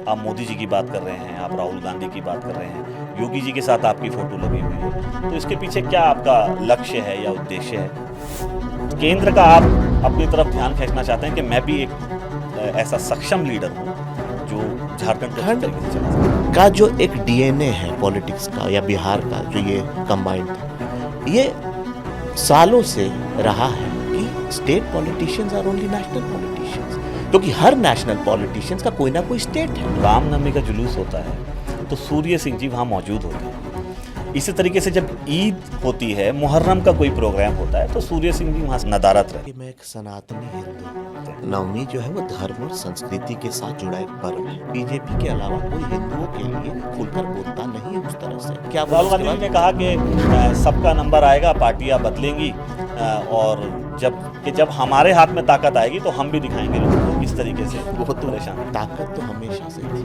आप मोदी जी की बात कर रहे हैं, आप राहुल गांधी की बात कर रहे हैं, योगी जी के साथ आपकी फ़ोटो लगी हुई है, तो इसके पीछे क्या आपका लक्ष्य है या उद्देश्य है? केंद्र का आप अपनी तरफ ध्यान खींचना चाहते हैं कि मैं भी एक ऐसा सक्षम लीडर हूँ जो झारखंड को अच्छी खंड तरीके से चला सके। का जो एक डीएनए है पॉलिटिक्स का या बिहार का, जो ये कंबाइंड था, ये सालों से रहा है कि state politicians are only national politicians, क्योंकि हर नेशनल पॉलिटिशियंस का कोई ना कोई स्टेट है। रामनवमी का जुलूस होता है तो सूर्य सिंह जी वहाँ मौजूद होते हैं। इसी तरीके से जब ईद होती है, मुहर्रम का कोई प्रोग्राम होता है तो सूर्य सिंह जी वहाँ नदारत रहते कि मैं एक सनातनी हिंदू हूँ। नवमी जो है वो धर्म और संस्कृति के साथ जुड़ा एक पर्व है। बीजेपी के अलावा कोई हिंदुओं के लिए खुलकर बोलता नहीं है उस तरह से। क्या हैं। राहुल गांधी जी ने कहा कि सबका नंबर आएगा, पार्टियां बदलेंगी और जब हमारे हाथ में ताकत आएगी तो हम भी दिखाएंगे लोगों को किस तरीके से वो तो परेशान। ताकत तो हमेशा से थी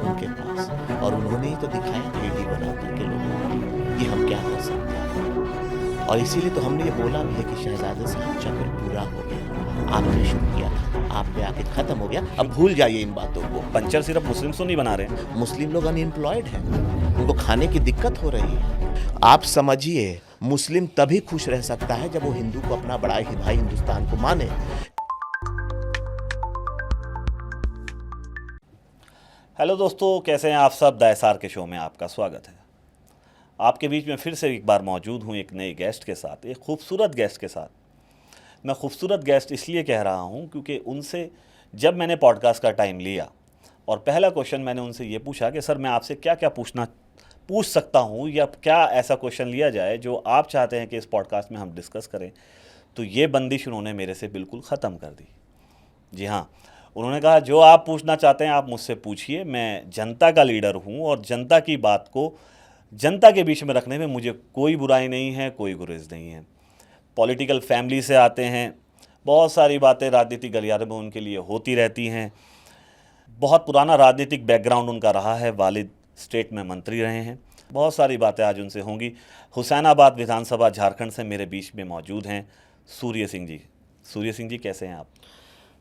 उनके पास, और उन्होंने ही तो दिखाया थ्री बना करके लोगों को कि हम क्या कर सकते हैं। और इसीलिए तो हमने ये बोला भी है कि शहजादे साहब चक्र पूरा हो गया, आपने शुरू किया था, आप पे आके खत्म हो गया, अब भूल जाइए इन बातों को। पंचर सिर्फ मुस्लिम तो नहीं बना रहे हैं। मुस्लिम लोग अनएम्प्लॉयड हैं, उनको खाने की दिक्कत हो रही है। आप समझिए, मुस्लिम तभी खुश रह सकता है जब वो हिंदू को अपना बड़ा ही भाई हिंदुस्तान को माने। हेलो दोस्तों, कैसे हैं आप सब? द SR के शो में आपका स्वागत है। आपके बीच में फिर से एक बार मौजूद हूँ एक नए गेस्ट के साथ, एक खूबसूरत गेस्ट के साथ। मैं खूबसूरत गेस्ट इसलिए कह रहा हूँ क्योंकि उनसे जब मैंने पॉडकास्ट का टाइम लिया और पहला क्वेश्चन मैंने उनसे ये पूछा कि सर मैं आपसे क्या क्या पूछ सकता हूँ, या क्या ऐसा क्वेश्चन लिया जाए जो आप चाहते हैं कि इस पॉडकास्ट में हम डिस्कस करें, तो ये बंदिश उन्होंने मेरे से बिल्कुल ख़त्म कर दी। जी हाँ, उन्होंने कहा जो आप पूछना चाहते हैं आप मुझसे पूछिए, मैं जनता का लीडर हूँ और जनता की बात को जनता के बीच में रखने में मुझे कोई बुराई नहीं है, कोई गुरेज नहीं है। पॉलिटिकल फैमिली से आते हैं, बहुत सारी बातें राजनीतिक गलियारे में उनके लिए होती रहती हैं। बहुत पुराना राजनीतिक बैकग्राउंड उनका रहा है, वालिद स्टेट में मंत्री रहे हैं। बहुत सारी बातें आज उनसे होंगी। हुसैनाबाद विधानसभा झारखंड से मेरे बीच में मौजूद हैं सूर्य सिंह जी। सूर्य सिंह जी, कैसे हैं आप?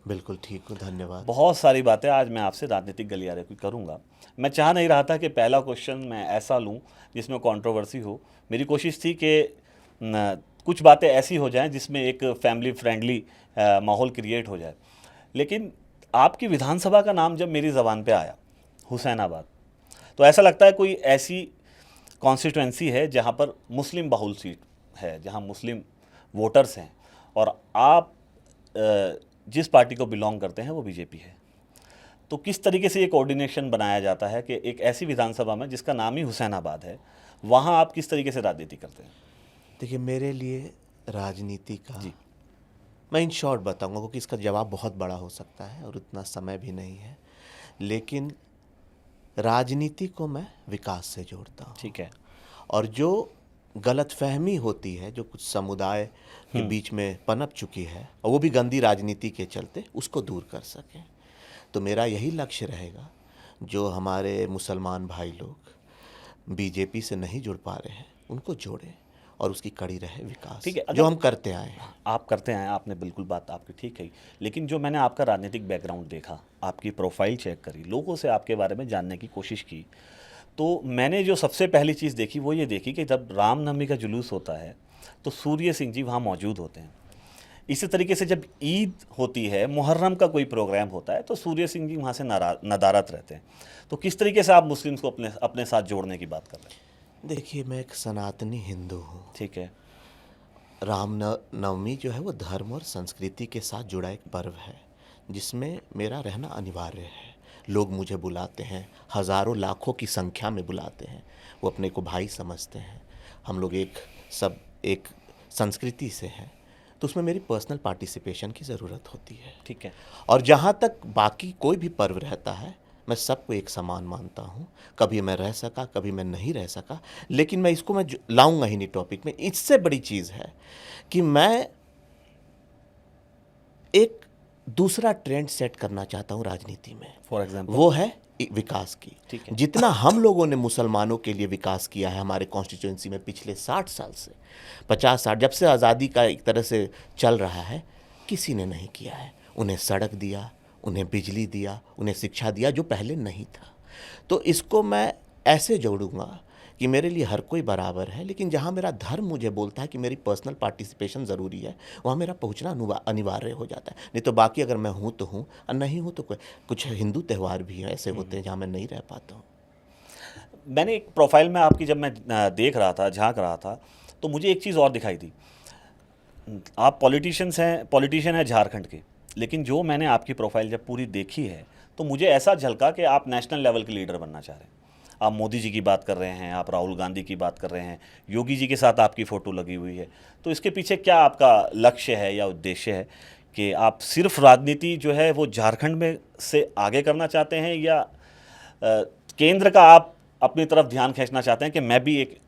बिल्कुल ठीक हूँ, धन्यवाद। बहुत सारी बातें आज मैं आपसे राजनीतिक गलियारे की करूंगा। मैं चाह नहीं रहा था कि पहला क्वेश्चन मैं ऐसा लूं जिसमें कंट्रोवर्सी हो। मेरी कोशिश थी कि कुछ बातें ऐसी हो जाएं जिसमें एक फैमिली फ्रेंडली माहौल क्रिएट हो जाए। लेकिन आपकी विधानसभा का नाम जब मेरी ज़बान पे आया, हुसैनाबाद, तो ऐसा लगता है कोई ऐसी कॉन्स्टिट्यूंसी है जहाँ पर मुस्लिम बहुल सीट है, जहाँ मुस्लिम वोटर्स हैं, और आप जिस पार्टी को बिलोंग करते हैं वो बीजेपी है। तो किस तरीके से ये कोऑर्डिनेशन बनाया जाता है कि एक ऐसी विधानसभा में जिसका नाम ही हुसैनाबाद है, वहाँ आप किस तरीके से राजनीति करते हैं? देखिए, मेरे लिए राजनीति का जी। मैं इन शॉर्ट बताऊंगा क्योंकि इसका जवाब बहुत बड़ा हो सकता है और उतना समय भी नहीं है, लेकिन राजनीति को मैं विकास से जोड़ता हूँ। ठीक है। और जो गलतफहमी होती है, जो कुछ समुदाय के बीच में पनप चुकी है, और वो भी गंदी राजनीति के चलते, उसको दूर कर सकें। तो मेरा यही लक्ष्य रहेगा, जो हमारे मुसलमान भाई लोग बीजेपी से नहीं जुड़ पा रहे हैं उनको जोड़ें और उसकी कड़ी रहे विकास। ठीक है, जो हम करते आए हैं। आप करते हैं, आपने बिल्कुल बात आपकी ठीक है। लेकिन जो मैंने आपका राजनीतिक बैकग्राउंड देखा, आपकी प्रोफाइल चेक करी, लोगों से आपके बारे में जानने की कोशिश की, तो मैंने जो सबसे पहली चीज़ देखी वो ये देखी कि जब रामनवमी का जुलूस होता है तो सूर्य सिंह जी वहाँ मौजूद होते हैं। इसी तरीके से जब ईद होती है, मुहर्रम का कोई प्रोग्राम होता है तो सूर्य सिंह जी वहाँ से नदारत रहते हैं। तो किस तरीके से आप मुस्लिम्स को अपने अपने साथ जोड़ने की बात कर रहे हैं? देखिए, मैं एक सनातनी हिंदू हूँ। ठीक है। नवमी जो है वो धर्म और संस्कृति के साथ जुड़ा एक पर्व है, जिसमें मेरा रहना अनिवार्य है। लोग मुझे बुलाते हैं, हज़ारों लाखों की संख्या में बुलाते हैं, वो अपने को भाई समझते हैं। हम लोग एक संस्कृति से हैं, तो उसमें मेरी पर्सनल पार्टिसिपेशन की ज़रूरत होती है। ठीक है। और जहाँ तक बाकी कोई भी पर्व रहता है, मैं सबको एक समान मानता हूँ। कभी मैं रह सका, कभी मैं नहीं रह सका, लेकिन मैं इसको मैं लाऊंगा ही नहीं टॉपिक में। इससे बड़ी चीज़ है कि मैं एक दूसरा ट्रेंड सेट करना चाहता हूँ राजनीति में। For example? वो है विकास की। ठीक है। जितना हम लोगों ने मुसलमानों के लिए विकास किया है हमारे कॉन्स्टिट्यूंसी में पिछले 60 साल से, 50-60, जब से आज़ादी का एक तरह से चल रहा है, किसी ने नहीं किया है। उन्हें सड़क दिया, उन्हें बिजली दिया, उन्हें शिक्षा दिया जो पहले नहीं था। तो इसको मैं ऐसे जोड़ूंगा कि मेरे लिए हर कोई बराबर है, लेकिन जहाँ मेरा धर्म मुझे बोलता है कि मेरी पर्सनल पार्टिसिपेशन ज़रूरी है, वहाँ मेरा पहुँचना अनिवार्य हो जाता है। नहीं तो बाकी अगर मैं हूँ तो हूँ और नहीं हूँ तो कुछ हिंदू त्यौहार भी हैं ऐसे होते हैं जहाँ मैं नहीं रह पाता हूँ। मैंने एक प्रोफाइल में आपकी जब मैं देख रहा था, झांक रहा था, तो मुझे एक चीज़ और दिखाई दी। आप पॉलिटिशियन हैं झारखंड के, लेकिन जो मैंने आपकी प्रोफाइल जब पूरी देखी है तो मुझे ऐसा झलका कि आप नेशनल लेवल के लीडर बनना चाह रहे हैं। आप मोदी जी की बात कर रहे हैं, आप राहुल गांधी की बात कर रहे हैं, योगी जी के साथ आपकी फ़ोटो लगी हुई है। तो इसके पीछे क्या आपका लक्ष्य है या उद्देश्य है कि आप सिर्फ राजनीति जो है वो झारखंड में से आगे करना चाहते हैं, या केंद्र का आप अपनी तरफ ध्यान खींचना चाहते हैं कि मैं भी एक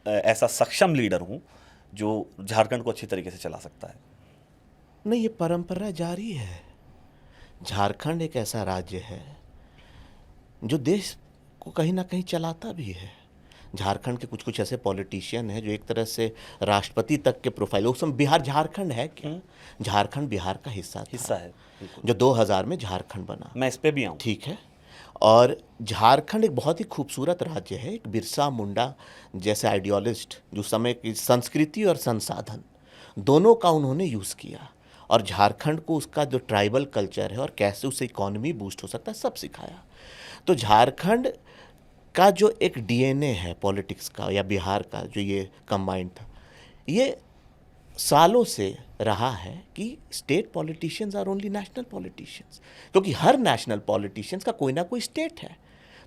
ऐसा सक्षम लीडर हूं जो झारखंड को अच्छी तरीके से चला सकता है? नहीं, ये परंपरा जारी है। झारखंड एक ऐसा राज्य है जो देश को कहीं ना कहीं चलाता भी है। झारखंड के कुछ कुछ ऐसे पॉलिटिशियन हैं जो एक तरह से राष्ट्रपति तक के प्रोफाइल, उस समय बिहार झारखंड है क्या? झारखंड बिहार का हिस्सा है जो 2000 में झारखंड बना। मैं इस पे भी आऊँ। ठीक है। और झारखंड एक बहुत ही खूबसूरत राज्य है। एक बिरसा मुंडा जैसे आइडियोलिस्ट जो समय की संस्कृति और संसाधन दोनों का उन्होंने यूज़ किया, और झारखंड को उसका जो ट्राइबल कल्चर है और कैसे उससे इकोनॉमी बूस्ट हो सकता है सब सिखाया। तो झारखंड का जो एक डीएनए है पॉलिटिक्स का, या बिहार का जो ये कंबाइंड था, ये सालों से रहा है कि state politicians are only national politicians, क्योंकि हर नेशनल पॉलिटिशियंस का कोई ना कोई स्टेट है।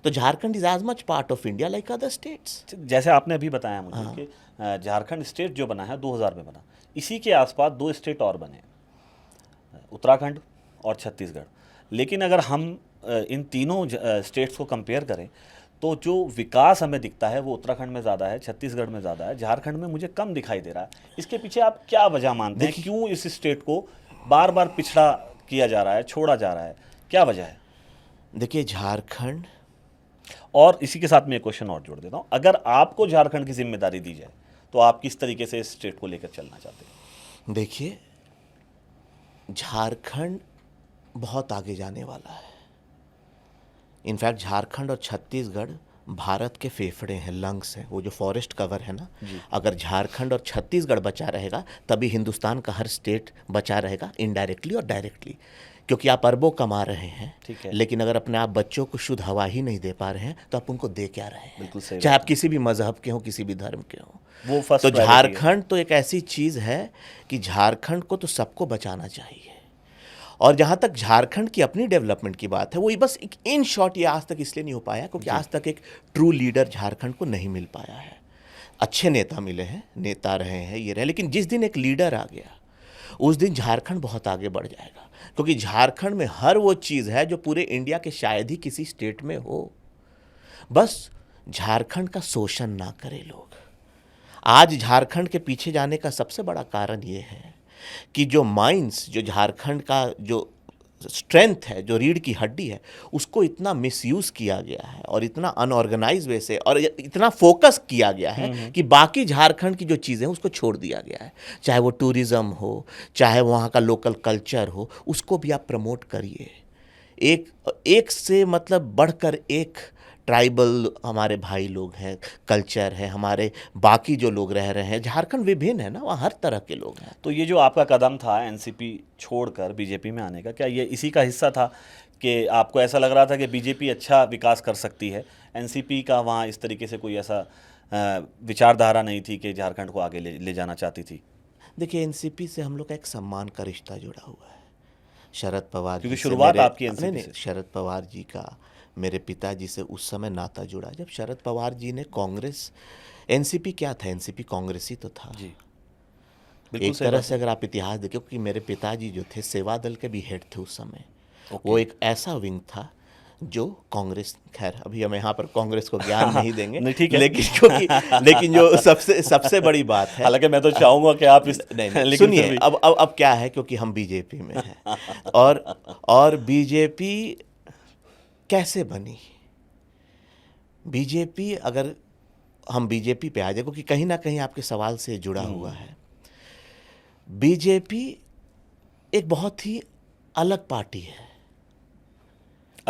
तो Jharkhand is as much part of India like other states. जैसे आपने अभी बताया मुझे कि झारखंड स्टेट जो बना है 2000 में बना, इसी के आसपास दो स्टेट और बने, उत्तराखंड और छत्तीसगढ़। लेकिन अगर हम इन तीनों स्टेट्स को कंपेयर करें तो जो विकास हमें दिखता है वो उत्तराखंड में ज़्यादा है, छत्तीसगढ़ में ज़्यादा है, झारखंड में मुझे कम दिखाई दे रहा है। इसके पीछे आप क्या वजह मानते हैं? क्यों इस स्टेट को बार बार पिछड़ा किया जा रहा है, छोड़ा जा रहा है, क्या वजह है? देखिए, झारखंड, और इसी के साथ मैं एक क्वेश्चन और जोड़ देता हूँ, अगर आपको झारखंड की जिम्मेदारी दी जाए तो आप किस तरीके से इस स्टेट को लेकर चलना चाहते हैं? देखिए, झारखंड बहुत आगे जाने वाला है। इनफैक्ट झारखंड और छत्तीसगढ़ भारत के फेफड़े हैं, लंग्स हैं, वो जो फॉरेस्ट कवर है ना, अगर झारखंड और छत्तीसगढ़ बचा रहेगा तभी हिंदुस्तान का हर स्टेट बचा रहेगा, इनडायरेक्टली और डायरेक्टली। क्योंकि आप अरबों कमा रहे हैं, ठीक है, लेकिन अगर अपने आप बच्चों को शुद्ध हवा ही नहीं दे पा रहे हैं तो आप उनको दे क्या रहे हैं? बिल्कुल सही, चाहे आप किसी भी मजहब के हो, किसी भी धर्म के हो। वो फर्स्ट तो झारखंड तो एक ऐसी चीज़ है कि झारखंड को तो सबको बचाना चाहिए। और जहाँ तक झारखंड की अपनी डेवलपमेंट की बात है, वो बस एक इन शॉर्ट ये आज तक इसलिए नहीं हो पाया क्योंकि आज तक एक ट्रू लीडर झारखंड को नहीं मिल पाया है। अच्छे नेता मिले हैं, नेता रहे हैं, ये रहे, लेकिन जिस दिन एक लीडर आ गया उस दिन झारखंड बहुत आगे बढ़ जाएगा, क्योंकि झारखंड में हर वो चीज़ है जो पूरे इंडिया के शायद ही किसी स्टेट में हो। बस झारखंड का शोषण ना करें लोग। आज झारखंड के पीछे जाने का सबसे बड़ा कारण ये है कि जो माइंस, जो झारखंड का जो स्ट्रेंथ है, जो रीढ़ की हड्डी है, उसको इतना मिसयूज़ किया गया है और इतना अनऑर्गेनाइज वे से और इतना फोकस किया गया है कि बाकी झारखंड की जो चीज़ें हैं उसको छोड़ दिया गया है। चाहे वो टूरिज़्म हो, चाहे वहाँ का लोकल कल्चर हो, उसको भी आप प्रमोट करिए। एक से मतलब बढ़कर एक ट्राइबल हमारे भाई लोग हैं, कल्चर है, हमारे बाकी जो लोग रह रहे हैं, झारखंड विभिन्न है ना, वहाँ हर तरह के लोग हैं। तो ये जो आपका कदम था एनसीपी छोड़कर बीजेपी में आने का, क्या ये इसी का हिस्सा था कि आपको ऐसा लग रहा था कि बीजेपी अच्छा विकास कर सकती है, एनसीपी का वहाँ इस तरीके से कोई ऐसा विचारधारा नहीं थी कि झारखंड को आगे ले जाना चाहती थी? देखिए, एनसीपी से हम लोग का एक सम्मान का रिश्ता जुड़ा हुआ है। शरद पवार जी, क्योंकि शुरुआत आपकी एनसीपी से। शरद पवार जी का मेरे पिताजी से उस समय नाता जुड़ा जब शरद पवार जी ने कांग्रेस, एनसीपी क्या था, एनसीपी कांग्रेस ही तो था जी। एक तरह से। अगर आप इतिहास देखें, क्योंकि मेरे पिताजी जो थे सेवा दल के भी हेड थे उस समय। वो एक ऐसा विंग था जो कांग्रेस, खैर अभी हम यहाँ पर कांग्रेस को ज्ञान नहीं देंगे, नहीं, ठीक है। लेकिन जो सबसे बड़ी बात है, हालांकि मैं तो चाहूंगा कि आप इस नहीं सुनिए, अब क्या है, क्योंकि हम बीजेपी में हैं और बीजेपी कैसे बनी? बीजेपी, अगर हम बीजेपी पे आ जाए, क्योंकि कहीं ना कहीं आपके सवाल से जुड़ा हुआ है, बीजेपी एक बहुत ही अलग पार्टी है।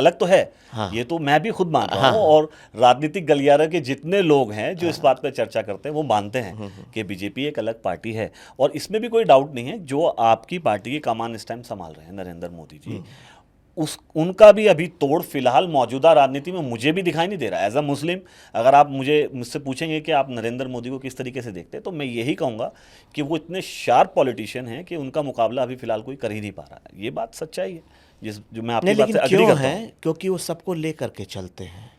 अलग तो है, हाँ। ये तो मैं भी खुद मानता हाँ। हूँ, और राजनीतिक गलियारे के जितने लोग हैं जो इस बात पर चर्चा करते हैं वो मानते हैं कि बीजेपी एक अलग पार्टी है। और इसमें भी कोई डाउट नहीं है, जो आपकी पार्टी की कमान इस टाइम संभाल रहे हैं नरेंद्र मोदी जी, उनका भी अभी तोड़ फिलहाल मौजूदा राजनीति में मुझे भी दिखाई नहीं दे रहा। एज अ मुस्लिम, अगर आप मुझसे पूछेंगे कि आप नरेंद्र मोदी को किस तरीके से देखते हैं, तो मैं यही कहूँगा कि वो इतने शार्प पॉलिटिशियन हैं कि उनका मुकाबला अभी फिलहाल कोई कर ही नहीं पा रहा है। ये बात सच्चाई है, जो मैं आपकी नहीं, बात से लेकिन अग्री क्यों करता है? हूँ। क्योंकि वो सबको लेकर के चलते हैं।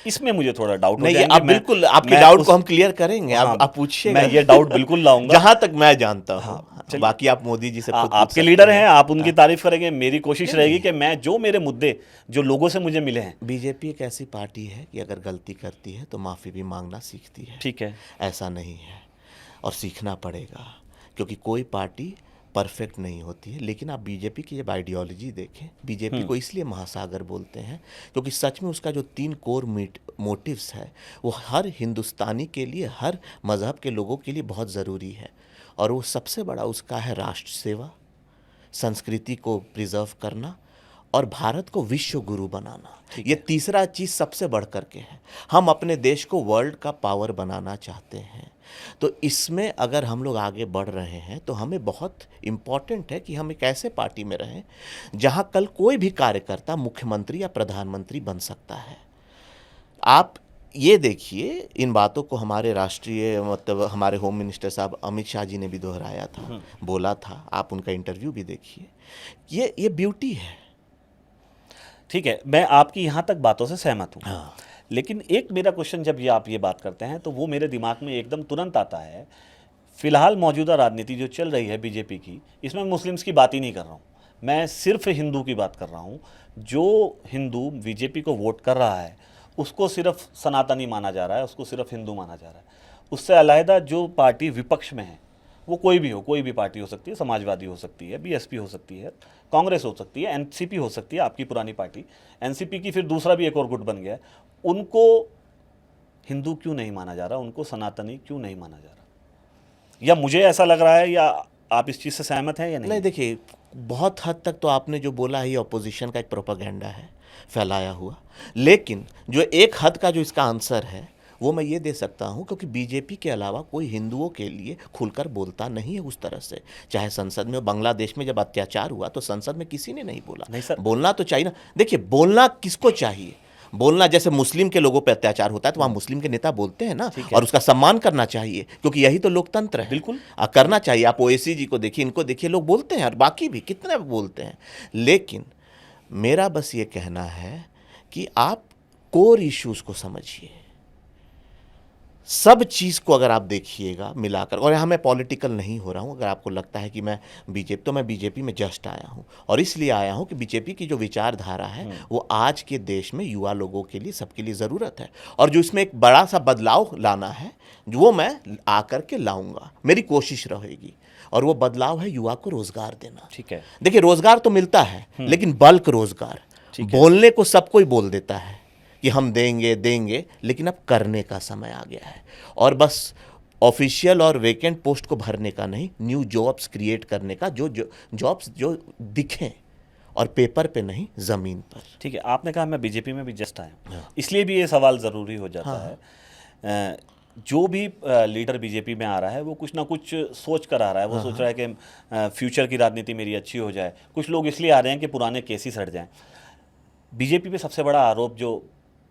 इसमें मुझे थोड़ा डाउट हो नहीं, जाएंगे। आप बिल्कुल, आपके मैं डाउट उस- को हम क्लियर करेंगे। हाँ, आप पूछिएगा। मैं ये डाउट बिल्कुल लाऊंगा। जहां तक मैं जानता हूँ। हाँ, चलिए। बाकी आप मोदी जी से खुद पूछ आपके सकते लीडर हैं, आप उनकी तारीफ करेंगे। मेरी कोशिश नहीं, रहेगी कि मैं जो मेरे मुद्दे जो लोगों से मुझे मिले हैं। बीजेपी एक ऐसी पार्टी है कि अगर गलती करती है तो माफ़ी भी मांगना सीखती है। ठीक है, ऐसा नहीं है, और सीखना पड़ेगा, क्योंकि कोई पार्टी परफेक्ट नहीं होती है। लेकिन आप बीजेपी की जब आइडियोलॉजी देखें, बीजेपी को इसलिए महासागर बोलते हैं क्योंकि सच में उसका जो 3 कोर मोटिव्स है वो हर हिंदुस्तानी के लिए, हर मज़हब के लोगों के लिए बहुत ज़रूरी है। और वो सबसे बड़ा उसका है राष्ट्र सेवा, संस्कृति को प्रिजर्व करना और भारत को विश्व गुरु बनाना। ये तीसरा चीज़ सबसे बढ़ कर के है। हम अपने देश को वर्ल्ड का पावर बनाना चाहते हैं। तो इसमें अगर हम लोग आगे बढ़ रहे हैं तो हमें बहुत इम्पॉर्टेंट है कि हम एक ऐसे पार्टी में रहें जहां कल कोई भी कार्यकर्ता मुख्यमंत्री या प्रधानमंत्री बन सकता है। आप ये देखिए, इन बातों को हमारे राष्ट्रीय, मतलब हमारे होम मिनिस्टर साहब अमित शाह जी ने भी दोहराया था, बोला था। आप उनका इंटरव्यू भी देखिए। ये ब्यूटी है। ठीक है, मैं आपकी यहाँ तक बातों से सहमत हूँ। हाँ। लेकिन एक मेरा क्वेश्चन, जब ये आप ये बात करते हैं तो वो मेरे दिमाग में एकदम तुरंत आता है, फिलहाल मौजूदा राजनीति जो चल रही है बीजेपी की, इसमें मुस्लिम्स की बात ही नहीं कर रहा हूँ, मैं सिर्फ हिंदू की बात कर रहा हूँ। जो हिंदू बीजेपी को वोट कर रहा है उसको सिर्फ सनातनी माना जा रहा है, उसको सिर्फ हिंदू माना जा रहा है। उससे अलहदा जो पार्टी विपक्ष में है, वो कोई भी हो, कोई भी पार्टी हो सकती है, समाजवादी हो सकती है, बीएसपी हो सकती है, कांग्रेस हो सकती है, एनसीपी हो सकती है, आपकी पुरानी पार्टी एनसीपी की फिर दूसरा भी एक और गुट बन गया है, उनको हिंदू क्यों नहीं माना जा रहा, उनको सनातनी क्यों नहीं माना जा रहा? या मुझे ऐसा लग रहा है, या आप इस चीज़ से सहमत हैं या नहीं? नहीं, देखिए, बहुत हद तक तो आपने जो बोला है ये ऑपोजिशन का एक प्रोपेगेंडा है फैलाया हुआ। लेकिन जो एक हद का जो इसका आंसर है वो मैं ये दे सकता हूँ, क्योंकि बीजेपी के अलावा कोई हिंदुओं के लिए खुलकर बोलता नहीं है उस तरह से। चाहे संसद में, बांग्लादेश में जब अत्याचार हुआ तो संसद में किसी ने नहीं बोला। नहीं सर, बोलना तो चाहिए ना। देखिए, बोलना किसको चाहिए? बोलना, जैसे मुस्लिम के लोगों पे अत्याचार होता है तो वहाँ मुस्लिम के नेता बोलते हैं ना, और उसका सम्मान करना चाहिए, क्योंकि यही तो लोकतंत्र है। बिल्कुल करना चाहिए। आप ओवैसी जी को देखिए, इनको देखिए, लोग बोलते हैं, और बाकी भी कितने बोलते हैं। लेकिन मेरा बस ये कहना है कि आप कोर इश्यूज को समझिए, सब चीज़ को अगर आप देखिएगा मिलाकर। और यहाँ मैं पॉलिटिकल नहीं हो रहा हूँ। अगर आपको लगता है कि मैं बीजेपी में जस्ट आया हूँ, और इसलिए आया हूँ कि बीजेपी की जो विचारधारा है वो आज के देश में युवा लोगों के लिए, सबके लिए ज़रूरत है। और जो इसमें एक बड़ा सा बदलाव लाना है, वो मैं आकर के लाऊंगा, मेरी कोशिश रहेगी। और वो बदलाव है युवा को रोज़गार देना। ठीक है। देखिए, रोज़गार तो मिलता है, लेकिन बल्क रोज़गार। बोलने को सब कोई बोल देता है कि हम देंगे, लेकिन अब करने का समय आ गया है। और बस ऑफिशियल और वेकेंट पोस्ट को भरने का नहीं, न्यू जॉब्स क्रिएट करने का, जो जॉब्स जो दिखें, और पेपर पे नहीं, ज़मीन पर। ठीक है, आपने कहा मैं बीजेपी में भी जस्ट आया हूँ, इसलिए भी ये सवाल ज़रूरी हो जाता है। जो भी लीडर बीजेपी में आ रहा है वो कुछ ना कुछ सोच कर आ रहा है। वो सोच रहा है कि फ्यूचर की राजनीति मेरी अच्छी हो जाए। कुछ लोग इसलिए आ रहे हैं कि पुराने केसेस हट जाएं। बीजेपी पे सबसे बड़ा आरोप जो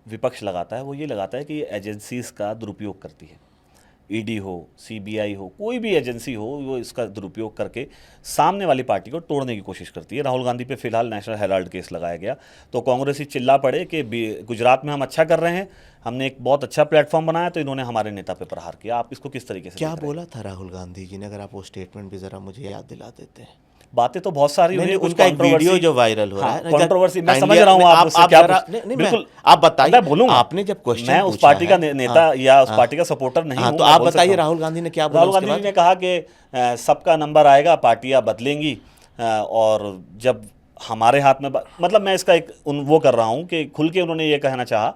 विपक्ष लगाता है वो ये लगाता है कि ये एजेंसीज़ का दुरुपयोग करती है। ईडी हो, सीबीआई हो, कोई भी एजेंसी हो, वो इसका दुरुपयोग करके सामने वाली पार्टी को तोड़ने की कोशिश करती है। राहुल गांधी पे फिलहाल नेशनल हेराल्ड केस लगाया गया, तो कांग्रेस ही चिल्ला पड़े कि गुजरात में हम अच्छा कर रहे हैं, हमने एक बहुत अच्छा प्लेटफॉर्म बनाया, तो इन्होंने हमारे नेता पे प्रहार किया। आप इसको किस तरीके से क्या देख रहे हैं? बोला था राहुल गांधी जी ने? अगर आप वो स्टेटमेंट भी ज़रा मुझे याद दिला देते हैं। बातें तो बहुत सारी हुई नहीं, हैं, कुछ उसका एक वीडियो controversy- जो वायरल हो रहा हाँ, है, controversy, मैं काइंडली समझ रहा हूँ आप उससे क्या नहीं, बिल्कुल आप बताइए। मैं बोलूंगा, आपने जब क्वेश्चन मैं उस पार्टी का नेता या उस पार्टी का सपोर्टर नहीं हूँ। तो मैं आप बोल सकता बताइए हूँ। राहुल गांधी ने क्या बोला राहुल उसके गांधी जी बाद? ने कहा कि सबका नंबर आएगा, पार्टियां बदलेंगी, और जब हमारे हाथ में मतलब मैं इसका एक वो कर रहा हूँ कि खुल के उन्होंने ये कहना चाहा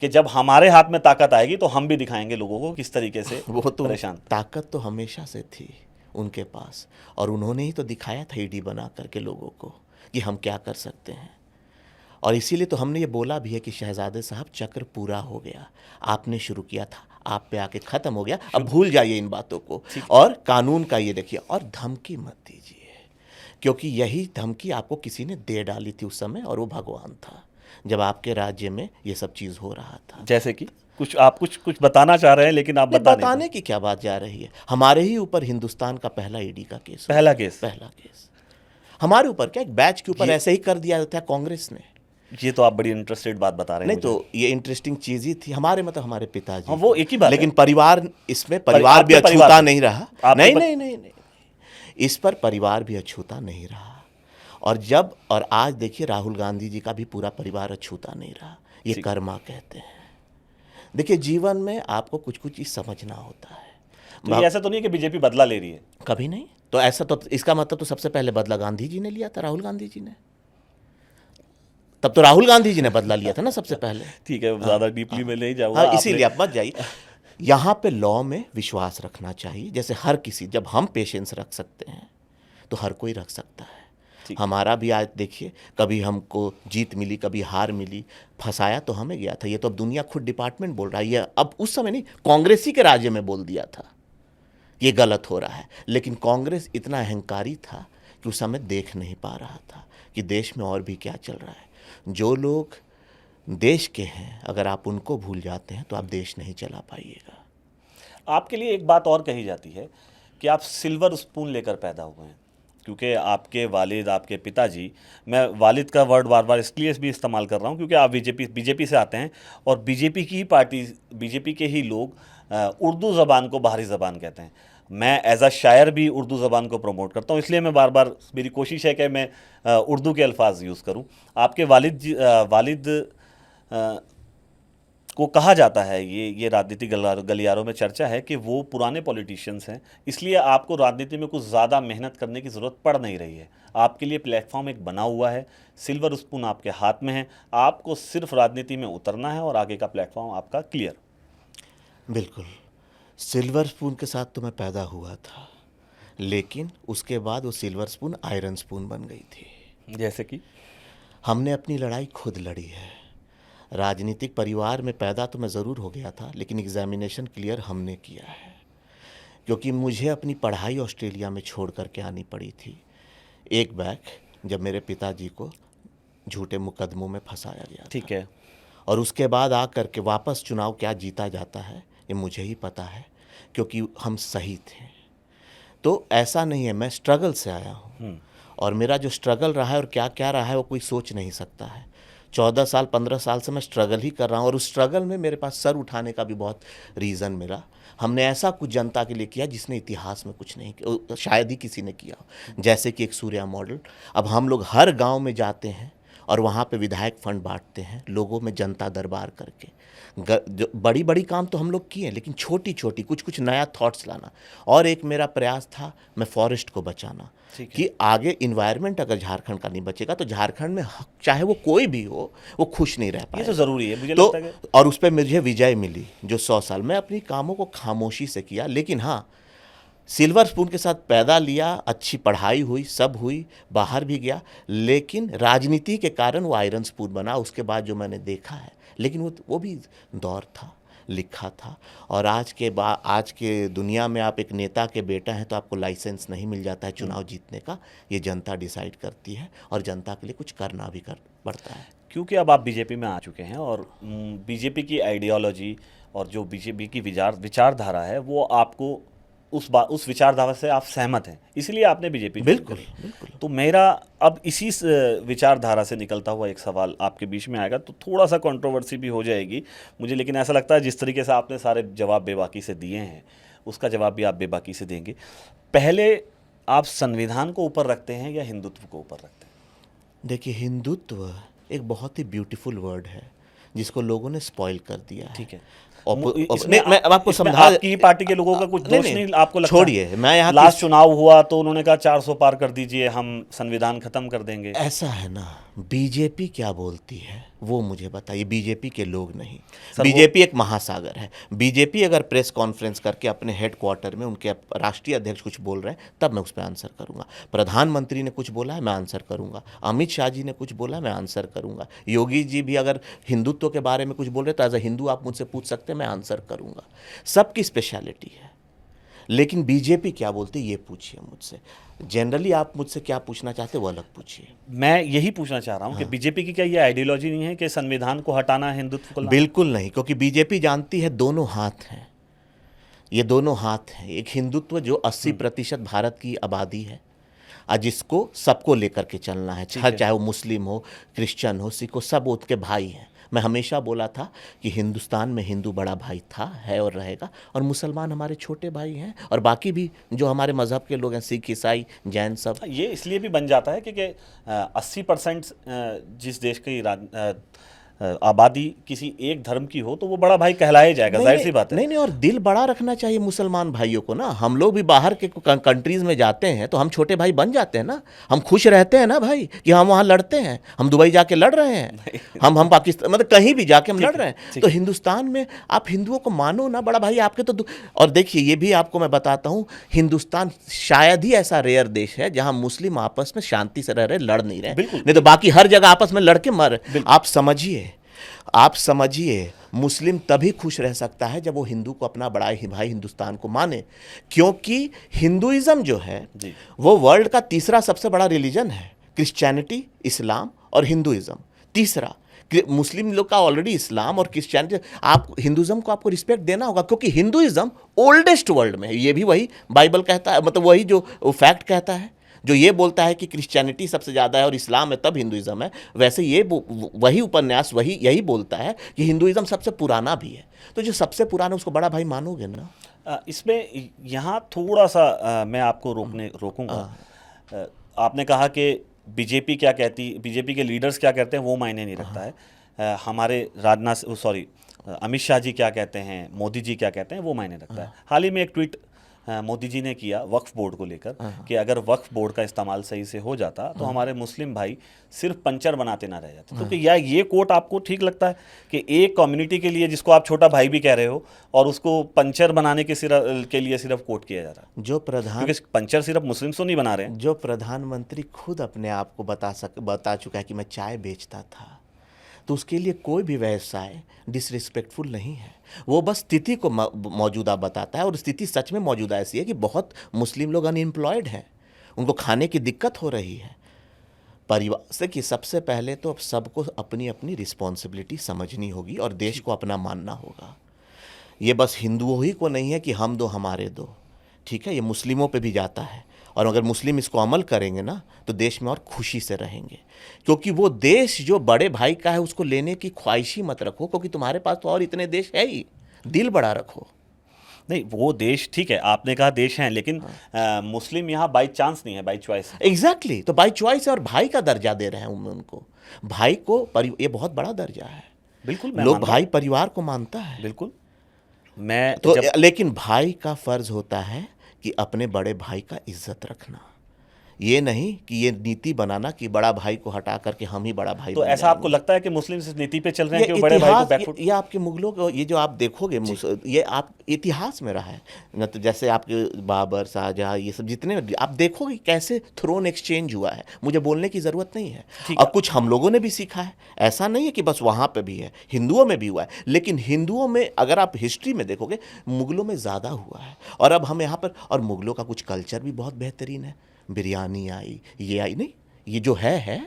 कि जब हमारे हाथ में ताकत आएगी तो हम भी दिखाएंगे लोगों को किस तरीके से वो तो परेशान। ताकत तो हमेशा से थी उनके पास, और उन्होंने ही तो दिखाया था ईडी बना करके लोगों को कि हम क्या कर सकते हैं। और इसीलिए तो हमने ये बोला भी है कि शहजादे साहब चक्र पूरा हो गया, आपने शुरू किया था, आप पे आके ख़त्म हो गया, अब भूल जाइए इन बातों को और कानून का ये देखिए और धमकी मत दीजिए, क्योंकि यही धमकी आपको किसी ने दे डाली थी उस समय और वो भगवान था जब आपके राज्य में ये सब चीज़ हो रहा था। जैसे कि कुछ बताना चाह रहे हैं, लेकिन आप बता नहीं बताने की क्या बात जा रही है, हमारे ही ऊपर हिंदुस्तान का पहला ईडी का केस, पहला केस हमारे ऊपर, क्या एक बैच के ऊपर ऐसे ही कर दिया था कांग्रेस ने। ये तो आप बड़ी इंटरेस्टेड बात बता रहे हैं। नहीं तो ये इंटरेस्टिंग चीज ही थी, हमारे मतलब हमारे पिताजी। हाँ, वो एक ही बात लेकिन है। परिवार, इसमें परिवार भी अछूता नहीं रहा। नहीं, इस पर परिवार भी अछूता नहीं रहा। और आज देखिए राहुल गांधी जी का भी पूरा परिवार अछूता नहीं रहा। ये कर्मा कहते हैं। देखिए जीवन में आपको कुछ कुछ चीज समझना होता है। तो ये ऐसा तो नहीं है कि बीजेपी बदला ले रही है? कभी नहीं। तो ऐसा तो इसका मतलब तो सबसे पहले बदला गांधी जी ने लिया था, राहुल गांधी जी ने। तब तो राहुल गांधी जी ने बदला लिया था ना सबसे पहले। ठीक है, ज्यादा डीपली में नहीं जाऊंगा। हाँ, इसीलिए आप मत जाइए। यहाँ पे लॉ में विश्वास रखना चाहिए। जैसे हर किसी, जब हम पेशेंस रख सकते हैं तो हर कोई रख सकता है। हमारा भी आज देखिए, कभी हमको जीत मिली, कभी हार मिली, फंसाया तो हमें गया था। ये तो अब दुनिया खुद डिपार्टमेंट बोल रहा है। ये अब उस समय नहीं, कांग्रेस ही के राज्य में बोल दिया था ये गलत हो रहा है। लेकिन कांग्रेस इतना अहंकारी था कि उस समय देख नहीं पा रहा था कि देश में और भी क्या चल रहा है। जो लोग देश के हैं, अगर आप उनको भूल जाते हैं तो आप देश नहीं चला पाइएगा। आपके लिए एक बात और कही जाती है कि आप सिल्वर स्पून लेकर पैदा हुए हैं, क्योंकि आपके वालिद, आपके पिताजी, मैं वालिद का वर्ड बार बार इसलिए भी इस्तेमाल कर रहा हूँ क्योंकि आप बीजेपी से आते हैं और बीजेपी की ही पार्टी, बीजेपी के ही लोग उर्दू ज़बान को बाहरी ज़बान कहते हैं। मैं एज अ शायर भी उर्दू ज़बान को प्रमोट करता हूँ, इसलिए मैं बार बार, मेरी कोशिश है कि मैं उर्दू के अल्फाज यूज़ करूँ। आपके वालिद को कहा जाता है, ये राजनीतिक गलियारों में चर्चा है कि वो पुराने पॉलिटिशियंस हैं, इसलिए आपको राजनीति में कुछ ज़्यादा मेहनत करने की ज़रूरत पड़ नहीं रही है। आपके लिए प्लेटफॉर्म एक बना हुआ है, सिल्वर स्पून आपके हाथ में है, आपको सिर्फ राजनीति में उतरना है और आगे का प्लेटफॉर्म आपका क्लियर। बिल्कुल, सिल्वर स्पून के साथ तो मैं पैदा हुआ था, लेकिन उसके बाद वो सिल्वर स्पून आयरन स्पून बन गई थी। जैसे कि हमने अपनी लड़ाई खुद लड़ी है। राजनीतिक परिवार में पैदा तो मैं ज़रूर हो गया था, लेकिन एग्जामिनेशन क्लियर हमने किया है, क्योंकि मुझे अपनी पढ़ाई ऑस्ट्रेलिया में छोड़ करके आनी पड़ी थी एक बैक, जब मेरे पिताजी को झूठे मुकदमों में फंसाया गया। ठीक है। और उसके बाद आ करके वापस चुनाव क्या जीता जाता है ये मुझे ही पता है, क्योंकि हम सही थे। तो ऐसा नहीं है, मैं स्ट्रगल से आया हूँ और मेरा जो स्ट्रगल रहा है और क्या क्या रहा है वो कोई सोच नहीं सकता है। 14 साल 15 साल से मैं स्ट्रगल ही कर रहा हूँ और उस स्ट्रगल में मेरे पास सर उठाने का भी बहुत रीज़न मिला। हमने ऐसा कुछ जनता के लिए किया जिसने इतिहास में कुछ नहीं किया, शायद ही किसी ने किया, जैसे कि एक सूर्या मॉडल। अब हम लोग हर गांव में जाते हैं और वहाँ पे विधायक फंड बांटते हैं, लोगों में जनता दरबार करके। जो बड़ी बड़ी काम तो हम लोग किए, लेकिन छोटी छोटी कुछ कुछ नया थॉट्स लाना। और एक मेरा प्रयास था मैं फॉरेस्ट को बचाना, कि आगे इन्वायरमेंट अगर झारखंड का नहीं बचेगा तो झारखंड में चाहे वो कोई भी हो वो खुश नहीं रह पाएगा। ये तो ज़रूरी है मुझे तो लगता है। और उस पर मुझे विजय मिली जो 100 साल मैं अपनी कामों को खामोशी से किया। लेकिन हाँ, सिल्वर स्पून के साथ पैदा लिया, अच्छी पढ़ाई हुई, सब हुई, बाहर भी गया, लेकिन राजनीति के कारण वो आयरन स्पून बना। उसके बाद जो मैंने देखा है, लेकिन वो भी दौर था, लिखा था। और आज के दुनिया में आप एक नेता के बेटा हैं तो आपको लाइसेंस नहीं मिल जाता है चुनाव जीतने का। ये जनता डिसाइड करती है और जनता के लिए कुछ करना भी पड़ता है। क्योंकि अब आप बीजेपी में आ चुके हैं और बीजेपी की आइडियोलॉजी और जो बीजेपी की विचारधारा है वो आपको उस विचारधारा से आप सहमत हैं, इसलिए आपने बीजेपी। बिल्कुल। तो मेरा अब इसी विचारधारा से निकलता हुआ एक सवाल आपके बीच में आएगा, तो थोड़ा सा कंट्रोवर्सी भी हो जाएगी मुझे, लेकिन ऐसा लगता है जिस तरीके से आपने सारे जवाब बेबाकी से दिए हैं उसका जवाब भी आप बेबाकी से देंगे। पहले आप संविधान को ऊपर रखते हैं या हिंदुत्व को ऊपर रखते हैं? देखिए, हिंदुत्व एक बहुत ही ब्यूटीफुल वर्ड है जिसको लोगों ने स्पॉइल कर दिया है। ठीक है। मैं आपको समझा, आपकी पार्टी के लोगों का कुछ दोष नहीं आपको लगता? छोड़िए, मैं यहाँ लास्ट चुनाव हुआ तो उन्होंने कहा 400 पार कर दीजिए, हम संविधान खत्म कर देंगे। ऐसा है ना, बीजेपी क्या बोलती है वो मुझे बताइए, बीजेपी के लोग नहीं। सर, बीजेपी एक महासागर है। बीजेपी अगर प्रेस कॉन्फ्रेंस करके अपने हेडक्वार्टर में उनके राष्ट्रीय अध्यक्ष कुछ बोल रहे हैं तब मैं उस पर आंसर करूंगा। प्रधानमंत्री ने कुछ बोला है मैं आंसर करूंगा, अमित शाह जी ने कुछ बोला है मैं आंसर करूंगा, योगी जी भी अगर हिंदुत्व के बारे में कुछ बोल रहे तो एज अ हिंदू आप मुझसे पूछ सकते हैं, मैं आंसर करूंगा। सबकी स्पेशलिटी है। लेकिन बीजेपी क्या बोलती है ये पूछिए मुझसे। जनरली आप मुझसे क्या पूछना चाहते हैं वो अलग पूछिए। मैं यही पूछना चाह रहा हूँ कि बीजेपी की क्या ये आइडियोलॉजी नहीं है कि संविधान को हटाना है, हिंदुत्व को लाना? बिल्कुल नहीं, क्योंकि बीजेपी जानती है दोनों हाथ हैं, ये दोनों हाथ हैं। एक हिंदुत्व जो 80% भारत की आबादी है और जिसको सबको लेकर के चलना है, चाहे वो मुस्लिम हो, क्रिश्चियन हो, सिख हो, सब उसके भाई हैं। मैं हमेशा बोला था कि हिंदुस्तान में हिंदू बड़ा भाई था, है और रहेगा, और मुसलमान हमारे छोटे भाई हैं, और बाकी भी जो हमारे मज़हब के लोग हैं, सिख, ईसाई, जैन, सब। ये इसलिए भी बन जाता है क्योंकि 80% जिस देश की आबादी किसी एक धर्म की हो तो वो बड़ा भाई कहलाया जाएगा, जाहिर सी बात है। नहीं, और दिल बड़ा रखना चाहिए मुसलमान भाइयों को ना। हम लोग भी बाहर के कंट्रीज में जाते हैं तो हम छोटे भाई बन जाते हैं ना, हम खुश रहते हैं ना भाई कि हम वहाँ लड़ते हैं, हम दुबई जाके लड़ रहे हैं, हम पाकिस्तान, मतलब कहीं भी जाके हम लड़ रहे हैं। तो हिंदुस्तान में आप हिंदुओं को मानो ना बड़ा भाई आपके। तो और देखिए ये भी आपको मैं बताता हूँ, हिंदुस्तान शायद ही ऐसा रेयर देश है जहाँ मुस्लिम आपस में शांति से रह रहे, लड़ नहीं रहे, नहीं तो बाकी हर जगह आपस में लड़के मर। आप समझिए मुस्लिम तभी खुश रह सकता है जब वो हिंदू को अपना बड़ा भाई हिंदुस्तान को माने, क्योंकि हिंदुइज्म जो है वो वर्ल्ड का तीसरा सबसे बड़ा रिलीजन है। क्रिश्चियनिटी, इस्लाम और हिंदुइज्म तीसरा। मुस्लिम लोग का ऑलरेडी इस्लाम और क्रिश्चियनिटी। आप हिंदुइज्म को आपको रिस्पेक्ट देना होगा, क्योंकि हिंदुइज्म ओल्डेस्ट वर्ल्ड में है। ये भी वही बाइबल कहता है, मतलब वही जो फैक्ट कहता है, जो ये बोलता है कि क्रिश्चियनिटी सबसे ज़्यादा है और इस्लाम है तब हिंदुइज्म है, वैसे ये वही उपन्यास यही बोलता है कि हिंदुइज्म सबसे पुराना भी है। तो जो सबसे पुराना उसको बड़ा भाई मानोगे ना। इसमें यहाँ थोड़ा सा मैं आपको रोकूंगा। आपने कहा कि बीजेपी क्या कहती, बीजेपी के लीडर्स क्या कहते हैं वो मायने नहीं रखता है, हमारे अमित शाह जी क्या कहते हैं, मोदी जी क्या कहते हैं वो मायने रखता है। हाल ही में एक ट्वीट मोदी जी ने किया वक्फ बोर्ड को लेकर कि अगर वक्फ बोर्ड का इस्तेमाल सही से हो जाता तो हमारे मुस्लिम भाई सिर्फ पंचर बनाते ना रह जाते। तो क्या ये कोट आपको ठीक लगता है कि एक कम्युनिटी के लिए, जिसको आप छोटा भाई भी कह रहे हो, और उसको पंचर बनाने के लिए सिर्फ कोट किया जा रहा है? क्योंकि पंचर सिर्फ मुस्लिम तो नहीं बना रहे हैं। जो प्रधानमंत्री खुद अपने आप को बता चुका है कि मैं चाय बेचता था, तो उसके लिए कोई भी व्यवसाय डिसरिस्पेक्टफुल नहीं है। वो बस स्थिति को मौजूदा बताता है, और स्थिति सच में मौजूदा ऐसी है कि बहुत मुस्लिम लोग अनएम्प्लॉयड हैं, उनको खाने की दिक्कत हो रही है। परिवार से कि सबसे पहले तो अब सबको अपनी अपनी रिस्पॉन्सिबिलिटी समझनी होगी और देश को अपना मानना होगा। ये बस हिंदुओं ही को नहीं है कि हम दो हमारे दो, ठीक है, ये मुस्लिमों पे भी जाता है। और अगर मुस्लिम इसको अमल करेंगे ना तो देश में और खुशी से रहेंगे, क्योंकि वो देश जो बड़े भाई का है उसको लेने की ख्वाहिश ही मत रखो, क्योंकि तुम्हारे पास तो और इतने देश है ही। दिल बड़ा रखो। नहीं, वो देश ठीक है, आपने कहा देश हैं, लेकिन मुस्लिम यहाँ बाई चांस नहीं है, बाई चॉइस है। एग्जैक्टली, तो बाई चॉइस है, और भाई का दर्जा दे रहे हैं उनको। भाई को ये बहुत बड़ा दर्जा है। बिल्कुल, लोग भाई परिवार को मानता है। बिल्कुल। मैं तो लेकिन भाई का फर्ज होता है कि अपने बड़े भाई का इज्जत रखना, ये नहीं कि ये नीति बनाना कि बड़ा भाई को हटा करके हम ही बड़ा भाई। तो ऐसा आपको लगता है कि मुस्लिम इस नीति पे चल रहे हैं कि वो बड़े भाई को बैकफुट? ये आपके मुगलों को, ये जो आप देखोगे ये आप इतिहास में रहा है न, तो जैसे आपके बाबर, शाहजहां, ये सब जितने आप देखोगे कैसे थ्रोन एक्सचेंज हुआ है। मुझे बोलने की ज़रूरत नहीं है। और कुछ हम लोगों ने भी सीखा है, ऐसा नहीं है कि बस वहाँ पे भी है, हिंदुओं में भी हुआ है। लेकिन हिंदुओं में अगर आप हिस्ट्री में देखोगे मुगलों में ज़्यादा हुआ है। और अब हम यहाँ पर, और मुगलों का कुछ कल्चर भी बहुत बेहतरीन है। बिरयानी आई, ये आई, नहीं ये जो है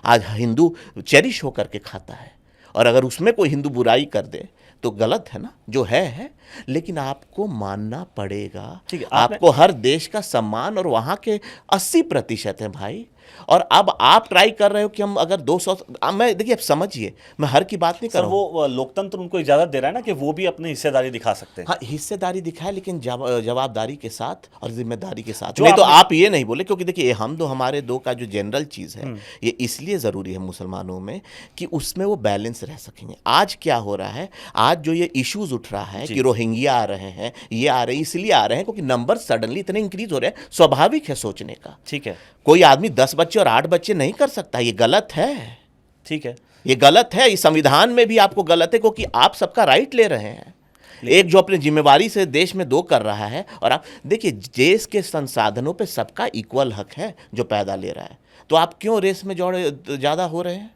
आज हिंदू चेरिश होकर के खाता है, और अगर उसमें कोई हिंदू बुराई कर दे तो गलत है ना। जो है लेकिन आपको मानना पड़ेगा। आपको हर देश का सम्मान, और वहाँ के 80% है भाई। और अब आप ट्राई कर रहे हो कि हम अगर 200, मैं देखिए, आप समझिए, मैं हर की बात नहीं कर रहा हूं। वो लोकतंत्र उनको इजाजत दे रहा है ना कि वो भी अपनी हिस्सेदारी दिखा सकते हैं। हाँ, हिस्सेदारी दिखाए, लेकिन जवाबदारी के साथ और जिम्मेदारी के साथ। नहीं तो आप ये नहीं बोले, क्योंकि देखिए हम दो हमारे दो का जो जनरल चीज़ है ये इसलिए ज़रूरी है मुसलमानों में कि उसमें वो बैलेंस रह सकेंगे। आज क्या हो रहा है, आज जो ये इश्यूज उठ रहा है कि रोहिंग्या आ रहे हैं, ये आ रहे हैं, इसलिए आ रहे हैं क्योंकि नंबर सडनली इतने इंक्रीज हो रहे हैं। स्वाभाविक है सोचने का। ठीक है, कोई आदमी 10 बच्चे और 8 बच्चे नहीं कर सकता, ये गलत है। ठीक है, ये गलत है, ये संविधान में भी आपको गलत है, क्योंकि आप सबका राइट ले रहे हैं। एक जो अपनी जिम्मेवारी से देश में दो कर रहा है, और आप देखिए देश के संसाधनों पे सबका इक्वल हक है जो पैदा ले रहा है, तो आप क्यों रेस में ज़्यादा हो रहे हैं?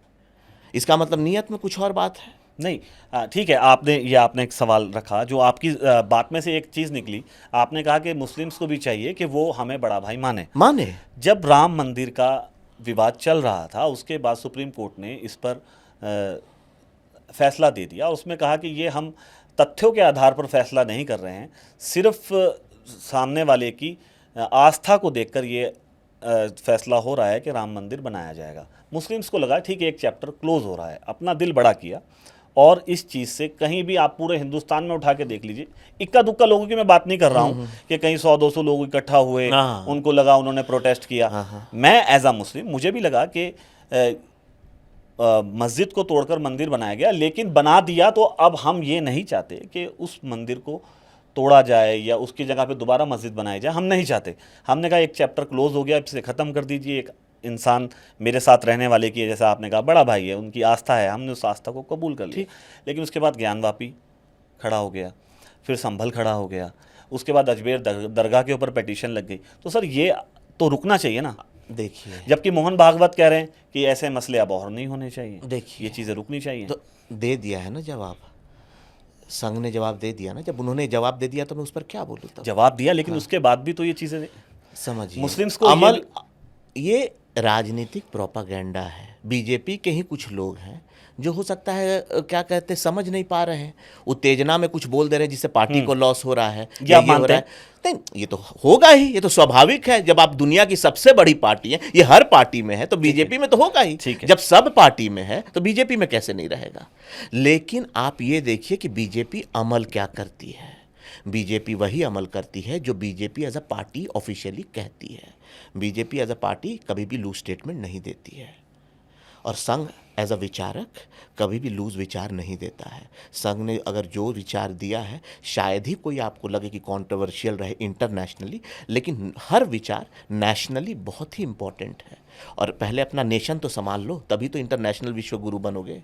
इसका मतलब नीयत में कुछ और बात है। नहीं, ठीक है, आपने एक सवाल रखा जो आपकी बात में से एक चीज़ निकली। आपने कहा कि मुस्लिम्स को भी चाहिए कि वो हमें बड़ा भाई माने। जब राम मंदिर का विवाद चल रहा था, उसके बाद सुप्रीम कोर्ट ने इस पर फैसला दे दिया, और उसमें कहा कि ये हम तथ्यों के आधार पर फैसला नहीं कर रहे हैं, सिर्फ सामने वाले की आस्था को देखकर ये फैसला हो रहा है कि राम मंदिर बनाया जाएगा। मुस्लिम्स को लगा ठीक है, एक चैप्टर क्लोज हो रहा है, अपना दिल बड़ा किया। और इस चीज़ से कहीं भी आप पूरे हिंदुस्तान में उठा के देख लीजिए, इक्का दुक्का लोगों की मैं बात नहीं कर रहा हूँ कि कहीं 100-200 लोग इकट्ठा हुए, उनको लगा उन्होंने प्रोटेस्ट किया। मैं एज अ मुस्लिम, मुझे भी लगा कि मस्जिद को तोड़कर मंदिर बनाया गया, लेकिन बना दिया तो अब हम ये नहीं चाहते कि उस मंदिर को तोड़ा जाए या उसकी जगह पे दोबारा मस्जिद बनाई जाए, हम नहीं चाहते। हमने कहा एक चैप्टर क्लोज हो गया, इसे ख़त्म कर दीजिए। एक इंसान मेरे साथ रहने वाले की है, जैसा आपने कहा बड़ा भाई है, उनकी आस्था है, हमने उस आस्था को कबूल कर लिया। लेकिन उसके बाद ज्ञानवापी खड़ा हो गया, फिर संभल खड़ा हो गया, उसके बाद अजमेर दरगाह के ऊपर पिटीशन लग गई। तो सर ये तो रुकना चाहिए ना। देखिए, जबकि मोहन भागवत कह रहे हैं कि ऐसे मसले अब और नहीं होने चाहिए, देखिए ये चीज़ें रुकनी चाहिए। तो दे दिया है ना जवाब, संघ ने जवाब दे दिया ना। जब उन्होंने जवाब दे दिया तो मैं उस पर क्या बोलूँ? तब जवाब दिया, लेकिन उसके बाद भी तो ये चीज़ें समझिए, मुस्लिम्स को अमल ये राजनीतिक प्रोपागेंडा है। बीजेपी के ही कुछ लोग हैं जो हो सकता है क्या कहते समझ नहीं पा रहे हैं, उत्तेजना में कुछ बोल दे रहे हैं जिससे पार्टी को लॉस हो रहा है, या ये हो रहा है। नहीं, ये तो होगा ही, ये तो स्वाभाविक है। जब आप दुनिया की सबसे बड़ी पार्टी है, ये हर पार्टी में है, तो बीजेपी में तो होगा ही। जब सब पार्टी में है तो बीजेपी में कैसे नहीं रहेगा? लेकिन आप ये देखिए कि बीजेपी अमल क्या करती है। बीजेपी वही अमल करती है जो BJP as a party officially कहती है। बीजेपी एज अ पार्टी कभी भी लूज स्टेटमेंट नहीं देती है, और संघ एज अ विचारक कभी भी लूज विचार नहीं देता है। संघ ने अगर जो विचार दिया है, शायद ही कोई आपको लगे कि कंट्रोवर्शियल रहे इंटरनेशनली, लेकिन हर विचार नेशनली बहुत ही इंपॉर्टेंट है। और पहले अपना नेशन तो संभाल लो, तभी तो इंटरनेशनल विश्व गुरु बनोगे।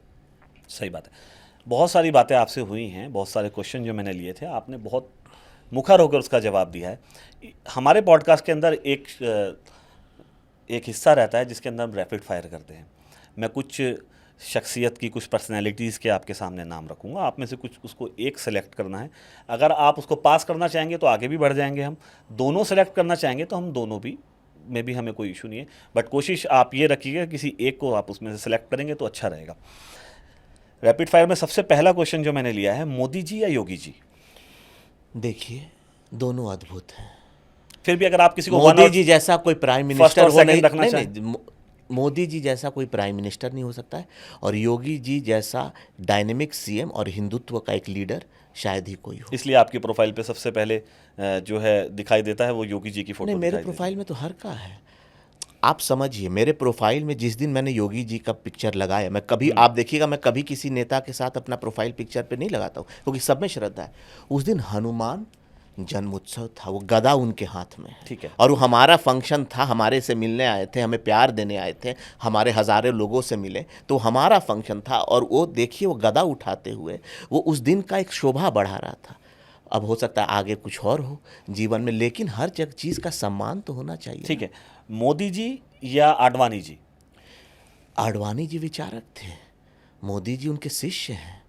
सही बात है। बहुत सारी बातें आपसे हुई हैं, बहुत सारे क्वेश्चन जो मैंने लिए थे, आपने बहुत मुखर होकर उसका जवाब दिया है। हमारे पॉडकास्ट के अंदर एक हिस्सा रहता है जिसके अंदर हम रैपिड फायर करते हैं। मैं कुछ शख्सियत की, कुछ पर्सनैलिटीज़ के आपके सामने नाम रखूँगा, आप में से कुछ उसको एक सेलेक्ट करना है। अगर आप उसको पास करना चाहेंगे तो आगे भी बढ़ जाएंगे, हम दोनों सेलेक्ट करना चाहेंगे तो हम दोनों भी में भी हमें कोई इशू नहीं है, बट कोशिश आप ये रखिएगा किसी एक को आप उसमें से सेलेक्ट करेंगे तो अच्छा रहेगा। रैपिड फायर में सबसे पहला क्वेश्चन जो मैंने लिया है, मोदी जी या योगी जी? देखिए, दोनों अद्भुत हैं। फिर भी अगर आप किसी को मोदी जी जैसा कोई प्राइम मिनिस्टर हो नहीं, मोदी जी जैसा कोई प्राइम मिनिस्टर नहीं हो सकता है, और योगी जी जैसा डायनेमिक सीएम और हिंदुत्व का एक लीडर शायद ही कोई हो। इसलिए आपकी प्रोफाइल पे सबसे पहले जो है दिखाई देता है वो योगी जी की फोटो। नहीं, मेरे प्रोफाइल में तो हर का है। आप समझिए, मेरे प्रोफाइल में जिस दिन मैंने योगी जी का पिक्चर लगाया, मैं कभी, आप देखिएगा, मैं कभी किसी नेता के साथ अपना प्रोफाइल पिक्चर पे नहीं लगाता हूँ, क्योंकि सब में श्रद्धा है। उस दिन हनुमान जन्मोत्सव था, वो गदा उनके हाथ में है, ठीक है, और वो हमारा फंक्शन था, हमारे से मिलने आए थे, हमें प्यार देने आए थे, हमारे हज़ारों लोगों से मिले, तो हमारा फंक्शन था। और वो देखिए, वो गदा उठाते हुए वो उस दिन का एक शोभा बढ़ा रहा था। अब हो सकता है आगे कुछ और हो जीवन में, लेकिन हर चीज़ का सम्मान तो होना चाहिए। ठीक है, मोदी जी या आडवाणी जी? आडवाणी जी विचारक थे, मोदी जी उनके शिष्य हैं।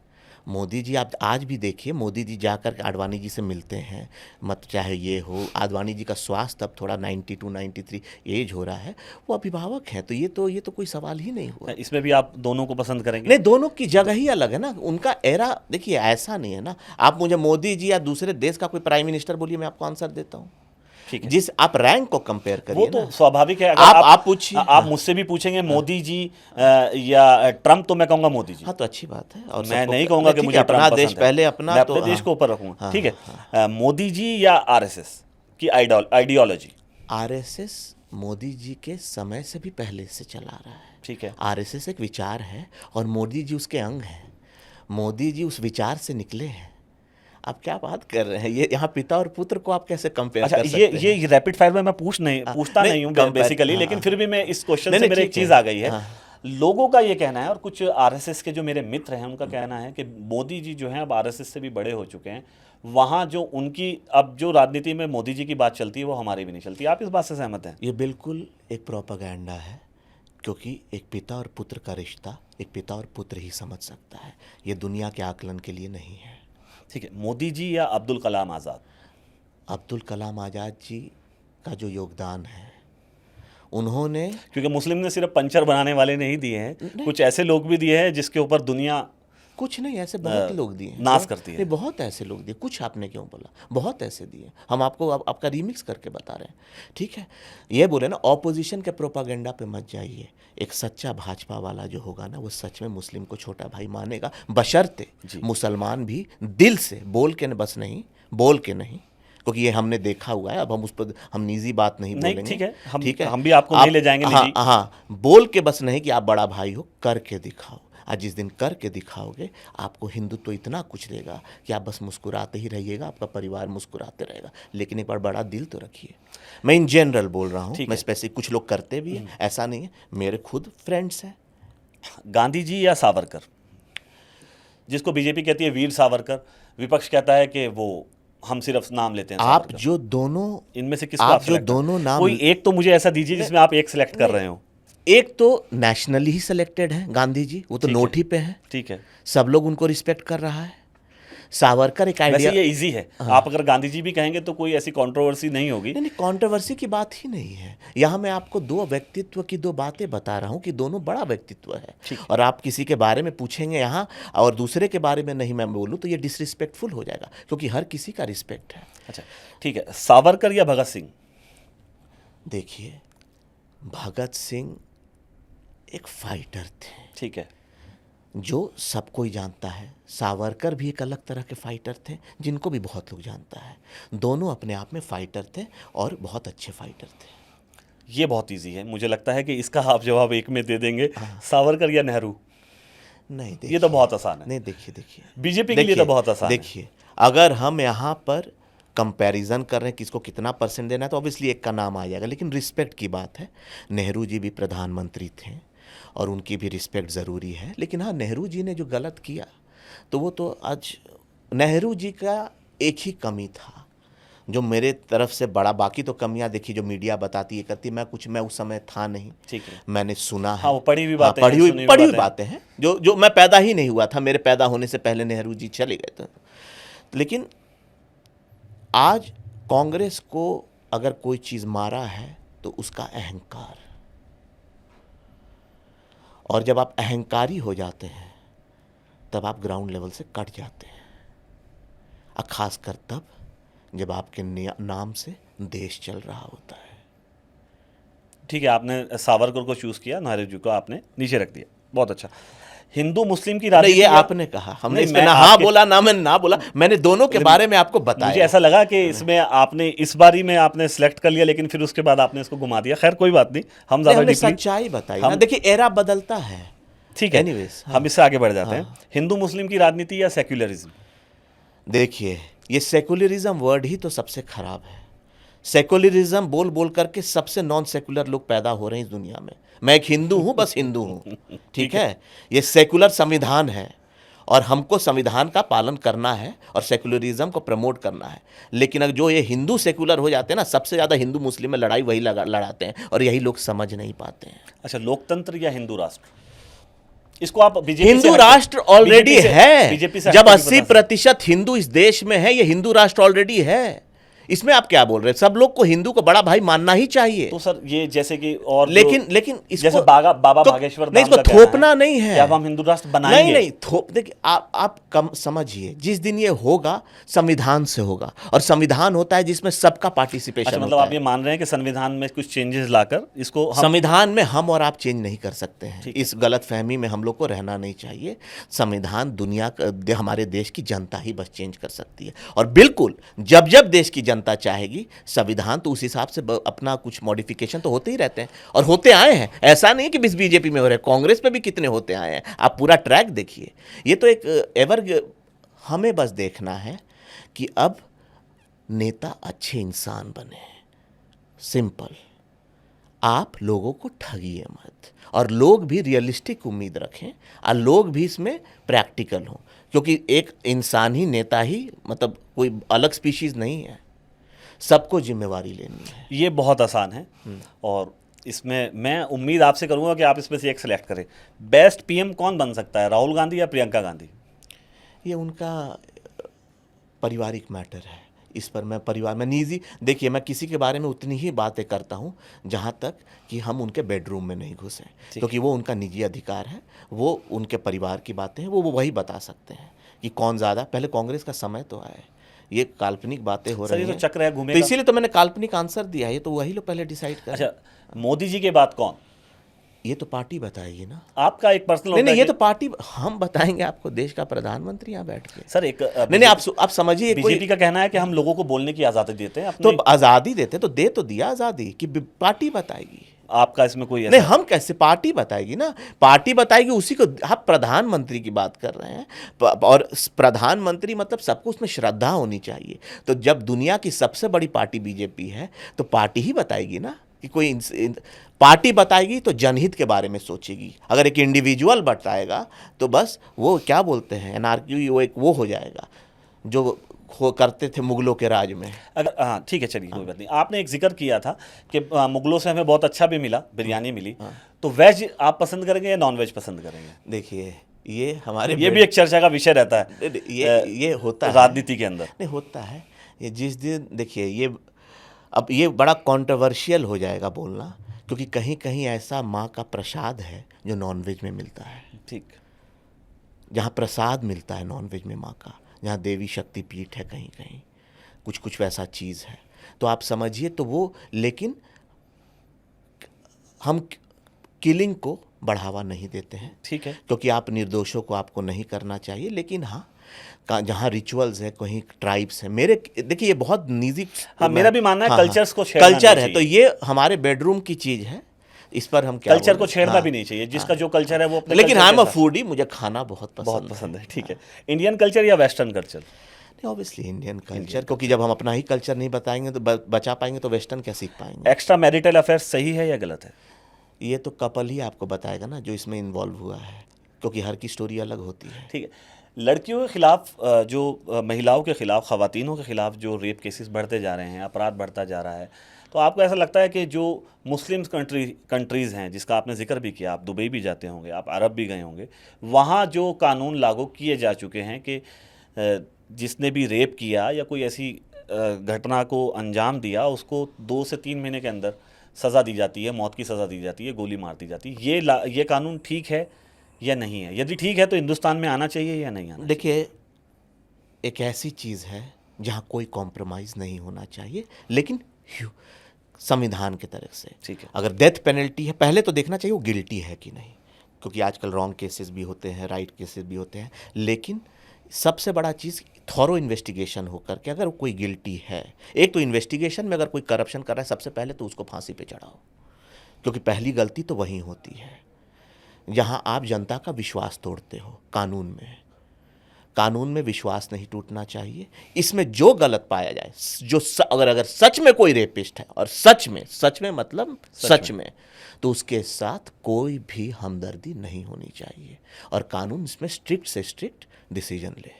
मोदी जी, आप आज भी देखिए, मोदी जी जाकर आडवाणी जी से मिलते हैं, मत चाहे ये हो। आडवाणी जी का स्वास्थ्य अब थोड़ा 92-93 एज हो रहा है, वो अभिभावक हैं, तो ये तो कोई सवाल ही नहीं हुआ। इसमें भी आप दोनों को पसंद करेंगे? नहीं, दोनों की जगह ही अलग है ना, उनका एरा। देखिए, ऐसा नहीं है ना, आप मुझे मोदी जी या दूसरे देश का कोई प्राइम मिनिस्टर बोलिए, मैं आपको आंसर देता हूँ। ठीक है, जिस आप रैंक को कंपेयर करिए, वो तो स्वाभाविक है। अगर आप पूछिए, आप मुझसे भी पूछेंगे मोदी जी या ट्रम्प, तो मैं कहूंगा मोदी जी। हाँ, तो अच्छी बात है। और मैं नहीं कहूंगा कि मुझे अपना देश पहले, अपना तो देश को ऊपर रखूंगा। ठीक है, मोदी जी या आरएसएस की आइडियोलॉजी? आरएसएस मोदी जी के समय से भी पहले से चला रहा है। ठीक है, आरएसएस एक विचार है और मोदी जी उसके अंग हैं। मोदी जी उस विचार से निकले हैं। आप क्या बात कर रहे हैं? ये यहाँ पिता और पुत्र को आप कैसे कंपेयर कर सकते हैं? ये रैपिड फायर में मैं पूछता नहीं हूँ बेसिकली, लेकिन फिर भी मैं इस क्वेश्चन से मेरे एक चीज़ आ गई है। लोगों का ये कहना है और कुछ आरएसएस के जो मेरे मित्र हैं उनका कहना है कि मोदी जी जो हैं अब आरएसएस से भी बड़े हो चुके हैं। वहाँ जो उनकी अब जो राजनीति में मोदी जी की बात चलती है वो हमारी भी नहीं चलती। आप इस बात से सहमत हैं? ये बिल्कुल एक प्रोपागेंडा है, क्योंकि एक पिता और पुत्र का रिश्ता एक पिता और पुत्र ही समझ सकता है, ये दुनिया के आकलन के लिए नहीं है। ठीक है, मोदी जी या अब्दुल कलाम आज़ाद? अब्दुल कलाम आज़ाद जी का जो योगदान है, उन्होंने क्योंकि मुस्लिम ने सिर्फ पंचर बनाने वाले नहीं दिए हैं, कुछ ऐसे लोग भी दिए हैं जिसके ऊपर दुनिया कुछ नहीं, ऐसे बहुत लोग दिए हैं, नाश करती है। नहीं, बहुत ऐसे लोग दिए, कुछ आपने क्यों बोला, बहुत ऐसे दिए, हम आपको आपका रीमिक्स करके बता रहे हैं। ठीक है, ये बोले ना, ऑपोजिशन के प्रोपागेंडा पे मत जाइए। एक सच्चा भाजपा वाला जो होगा ना, वो सच में मुस्लिम को छोटा भाई मानेगा, बशर्ते मुसलमान भी दिल से बोल के बस नहीं, बोल के नहीं, क्योंकि ये हमने देखा हुआ है। अब हम उस पर हम निजी बात नहीं बोलेंगे। ठीक है, हम भी आपको नहीं ले जाएंगे निजी। हाँ, बोल के बस नहीं कि आप बड़ा भाई हो, करके दिखाओ। आज जिस दिन करके दिखाओगे, आपको हिंदुत्व इतना कुछ देगा कि आप बस मुस्कुराते ही रहिएगा, आपका परिवार मुस्कुराते रहेगा। लेकिन एक बार बड़ा दिल तो रखिए। मैं इन जनरल बोल रहा हूँ, मैं स्पेसिफिक, कुछ लोग करते भी हैं, ऐसा नहीं है, मेरे खुद फ्रेंड्स हैं। गांधी जी या सावरकर? जिसको बीजेपी कहती है वीर सावरकर, विपक्ष कहता है कि वो हम सिर्फ नाम लेते हैं। आप जो दोनों, इनमें से किसको आप आप जो दोनों नाम, कोई एक तो मुझे ऐसा दीजिए जिसमें आप एक सिलेक्ट कर रहे हो। एक तो नेशनली ही सिलेक्टेड है गांधी जी, वो तो नोट ही पे हैं, ठीक है, सब लोग उनको रिस्पेक्ट कर रहा है। सावरकर एक आइडिया, वैसे ये इजी है। आप अगर गांधी जी भी कहेंगे तो कोई ऐसी कंट्रोवर्सी नहीं होगी। नहीं, कंट्रोवर्सी की बात ही नहीं है। यहाँ मैं आपको दो व्यक्तित्व की दो बातें बता रहा हूँ कि दोनों बड़ा व्यक्तित्व है, और आप किसी के बारे में पूछेंगे यहाँ और दूसरे के बारे में नहीं मैं बोलूँ तो ये डिसरिस्पेक्टफुल हो जाएगा, क्योंकि हर किसी का रिस्पेक्ट है। अच्छा, ठीक है, सावरकर या भगत सिंह? देखिए, भगत सिंह एक फाइटर थे, ठीक है, जो सब कोई जानता है। सावरकर भी एक अलग तरह के फाइटर थे, जिनको भी बहुत लोग जानता है। दोनों अपने आप में फाइटर थे और बहुत अच्छे फाइटर थे। ये बहुत इजी है, मुझे लगता है कि इसका आप जवाब एक में दे देंगे। सावरकर या नेहरू? नहीं, ये तो बहुत आसान है। नहीं, देखिए बीजेपी के लिए तो बहुत आसान है। देखिए, अगर हम यहाँ पर कंपैरिजन कर रहे हैं किसको कितना परसेंट देना है, तो ऑब्वियसली एक का नाम आ जाएगा, लेकिन रिस्पेक्ट की बात है। नेहरू जी भी प्रधानमंत्री थे और उनकी भी रिस्पेक्ट ज़रूरी है। लेकिन हाँ, नेहरू जी ने जो गलत किया तो वो तो आज, नेहरू जी का एक ही कमी था जो मेरे तरफ से बड़ा, बाकी तो कमियां देखी जो मीडिया बताती है करती, मैं उस समय था नहीं, ठीक है, मैंने सुना है। हाँ, वो पढ़ी हुई बातें, पढ़ी हुई बातें हैं जो मैं पैदा ही नहीं हुआ था, मेरे पैदा होने से पहले नेहरू जी चले गए थे। लेकिन आज कांग्रेस को अगर कोई चीज़ मारा है तो उसका अहंकार, और जब आप अहंकारी हो जाते हैं तब आप ग्राउंड लेवल से कट जाते हैं, और खासकर तब जब आपके नाम से देश चल रहा होता है। ठीक है, आपने सावरकर को चूज किया, नेहरू जी को आपने नीचे रख दिया, बहुत अच्छा। हिंदू मुस्लिम की राजनीति, ये आपने कहा, हमने इसमें ना हाँ बोला ना मैंने ना बोला, मैंने दोनों के बारे में आपको बताया। मुझे ऐसा लगा कि इसमें आपने इस बारी में आपने सिलेक्ट कर लिया, लेकिन फिर उसके बाद आपने इसको घुमा दिया। खैर कोई बात नहीं, हम ज्यादा सच्चाई बताई ना। देखिए, एरा बदलता है, ठीक है। एनीवेज, हम इससे आगे बढ़ जाते हैं। हिंदू मुस्लिम की राजनीति या सेक्युलरिज्म? देखिए, ये सेक्युलरिज्म वर्ड ही तो सबसे खराब है। सेक्युलरिज्म बोल बोल करके सबसे नॉन सेक्युलर लोग पैदा हो रहे हैं इस दुनिया में। मैं एक हिंदू हूं, बस हिंदू हूं, ठीक है। ये सेक्युलर संविधान है और हमको संविधान का पालन करना है और सेक्युलरिज्म को प्रमोट करना है। लेकिन अगर जो ये हिंदू सेक्युलर हो जाते हैं ना, सबसे ज़्यादा हिंदू मुस्लिम में लड़ाई वही लड़ाते हैं, और यही लोग समझ नहीं पाते हैं। अच्छा, लोकतंत्र या हिंदू राष्ट्र? इसको आप बीजेपी हिंदू राष्ट्र ऑलरेडी है। जब 80% हिंदू इस देश में है, ये हिंदू राष्ट्र ऑलरेडी है। इसमें आप क्या बोल रहे हैं? सब लोग को हिंदू को बड़ा भाई मानना ही चाहिए। तो सर, ये जैसे कि और लेकिन इसको जैसे बाबा तो, भागेश्वर नहीं, इसको थोपना नहीं है। अब हम हिंदू राष्ट्र बनाएंगे? नहीं, थोप, देखिए, आप कम समझिए, जिस दिन ये होगा संविधान से होगा, और संविधान होता है जिसमें सबका पार्टिसिपेशन। अच्छा, मतलब आप ये मान रहे हैं कि संविधान में कुछ चेंजेस लाकर इसको संविधान में हम और आप चेंज नहीं कर सकते हैं। इस गलतफहमी में हम लोग को रहना नहीं चाहिए। संविधान दुनिया हमारे देश की जनता ही बस चेंज कर सकती है, और बिल्कुल जब जब देश की जनता चाहेगी संविधान, तो उस हिसाब से अपना कुछ मॉडिफिकेशन तो होते ही रहते हैं और होते आए हैं। ऐसा नहीं कि बस बीजेपी में हो रहे, कांग्रेस में भी कितने होते आए हैं। आप पूरा ट्रैक देखिए। ये तो एक हमें बस देखना है कि अब नेता अच्छे इंसान बने, सिंपल। आप लोगों को ठगिए मत, और लोग भी रियलिस्टिक उम्मीद रखें, और लोग भी इसमें प्रैक्टिकल हों, क्योंकि एक इंसान ही नेता ही, मतलब कोई अलग स्पीशीज नहीं है, सबको जिम्मेवारी लेनी है। ये बहुत आसान है और इसमें मैं उम्मीद आपसे करूंगा कि आप इसमें से एक सेलेक्ट करें। बेस्ट पीएम कौन बन सकता है, राहुल गांधी या प्रियंका गांधी? ये उनका पारिवारिक मैटर है, इस पर मैं निजी, देखिए मैं किसी के बारे में उतनी ही बातें करता हूँ जहाँ तक कि हम उनके बेडरूम में नहीं घुसें, क्योंकि वो उनका निजी अधिकार है, वो उनके परिवार की बातें हैं, वो वही बता सकते हैं कि कौन ज़्यादा। पहले कांग्रेस का समय तो आए, ये काल्पनिक बातें हो रही ये तो हैं, चक्र है तो घूमेगा। इसीलिए तो मैंने काल्पनिक आंसर दिया है, तो वही लोग पहले डिसाइड करें। अच्छा, मोदी जी के बाद कौन? ये तो पार्टी बताएगी ना। आपका एक पर्सनल नहीं, ये तो पार्टी, हम बताएंगे आपको, देश का प्रधानमंत्री यहाँ बैठ के। सर एक नहीं, आप समझिए, बीजेपी का कहना है कि हम लोगों को बोलने की आज़ादी देते हैं तो अपने। आज़ादी देते तो दे तो दिया आज़ादी, कि पार्टी बताएगी। आपका इसमें कोई नहीं, हम कैसे, पार्टी बताएगी ना, पार्टी बताएगी उसी को। आप प्रधानमंत्री की बात कर रहे हैं, और प्रधानमंत्री मतलब सबको उसमें श्रद्धा होनी चाहिए। तो जब दुनिया की सबसे बड़ी पार्टी बीजेपी है, तो पार्टी ही बताएगी ना, कि कोई पार्टी बताएगी तो जनहित के बारे में सोचेगी। अगर एक इंडिविजुअल बताएगा तो बस वो क्या बोलते हैं, एनार्की, वो एक वो हो जाएगा जो करते थे मुगलों के राज में। अगर हाँ ठीक है, चलिए कोई बात नहीं। आपने एक जिक्र किया था कि मुगलों से हमें बहुत अच्छा भी मिला, बिरयानी मिली। तो वेज आप पसंद करेंगे या नॉन वेज पसंद करेंगे? देखिए, ये हमारे ये भी एक चर्चा का विषय रहता है, ये होता है राजनीति के अंदर। नहीं, होता है ये। जिस दिन देखिए, ये अब ये बड़ा कंट्रोवर्शियल हो जाएगा बोलना, क्योंकि कहीं कहीं ऐसा माँ का प्रसाद है जो नॉनवेज में मिलता है। ठीक, जहाँ प्रसाद मिलता है नॉनवेज में माँ का, जहाँ देवी शक्ति पीठ है, कहीं कहीं कुछ वैसा चीज़ है, तो आप समझिए तो वो। लेकिन हम किलिंग को बढ़ावा नहीं देते हैं, ठीक है, क्योंकि आप निर्दोषों को आपको नहीं करना चाहिए। लेकिन हाँ, जहाँ रिचुअल्स है, कहीं ट्राइब्स है, मेरे देखिए ये बहुत निजी, हाँ मेरा भी मानना है हाँ, कल्चर्स को छेड़ना कल्चर नहीं है, तो चाहिए। ये हमारे बेडरूम की चीज़ है, इस पर हम क्या कल्चर को बोलें? छेड़ना हाँ, भी नहीं चाहिए, जिसका जो कल्चर है वो अपने लेकिन culture आई के एम अ साथ- फूडी, मुझे खाना बहुत बहुत पसंद पसंद है। ठीक है, इंडियन कल्चर या वेस्टर्न कल्चर? नहीं, ऑब्वियसली इंडियन कल्चर, क्योंकि जब हम अपना ही कल्चर नहीं बताएंगे तो बचा पाएंगे, तो वेस्टर्न क्या सीख पाएंगे। एक्स्ट्रा मैरिटल अफेयर सही है या गलत है? ये तो कपल ही आपको बताएगा ना, जो इसमें इन्वॉल्व हुआ है, क्योंकि हर की स्टोरी अलग होती है। ठीक है, लड़कियों के खिलाफ जो महिलाओं के खिलाफ, खवातीनों के खिलाफ जो रेप केसेस बढ़ते जा रहे हैं, अपराध बढ़ता जा रहा है, तो आपको ऐसा लगता है कि जो मुस्लिम कंट्रीज़ हैं, जिसका आपने जिक्र भी किया, आप दुबई भी जाते होंगे, आप अरब भी गए होंगे, वहाँ जो कानून लागू किए जा चुके हैं कि जिसने भी रेप किया या कोई ऐसी घटना को अंजाम दिया, उसको 2 से 3 महीने के अंदर सज़ा दी जाती है, मौत की सज़ा दी जाती है, गोली मार दी जाती है। ये कानून ठीक है या नहीं है? यदि ठीक है तो हिंदुस्तान में आना चाहिए या नहीं आना? देखिए, एक ऐसी चीज़ है जहाँ कोई कॉम्प्रोमाइज़ नहीं होना चाहिए, लेकिन संविधान की तरफ से। ठीक है, अगर डेथ पेनल्टी है, पहले तो देखना चाहिए वो गिल्टी है कि नहीं, क्योंकि आजकल रॉन्ग केसेस भी होते हैं, राइट केसेस भी होते हैं। लेकिन सबसे बड़ा चीज़, थॉरो इन्वेस्टिगेशन होकर के, अगर कोई गिल्टी है, एक तो इन्वेस्टिगेशन में अगर कोई करप्शन कर रहा है, सबसे पहले तो उसको फांसी पे चढ़ाओ, क्योंकि पहली गलती तो वहीं होती है जहां आप जनता का विश्वास तोड़ते हो। कानून में विश्वास नहीं टूटना चाहिए। इसमें जो गलत पाया जाए, जो अगर सच में कोई रेपिस्ट है, और सच में मतलब सच में, तो उसके साथ कोई भी हमदर्दी नहीं होनी चाहिए, और कानून इसमें स्ट्रिक्ट से स्ट्रिक्ट डिसीजन ले।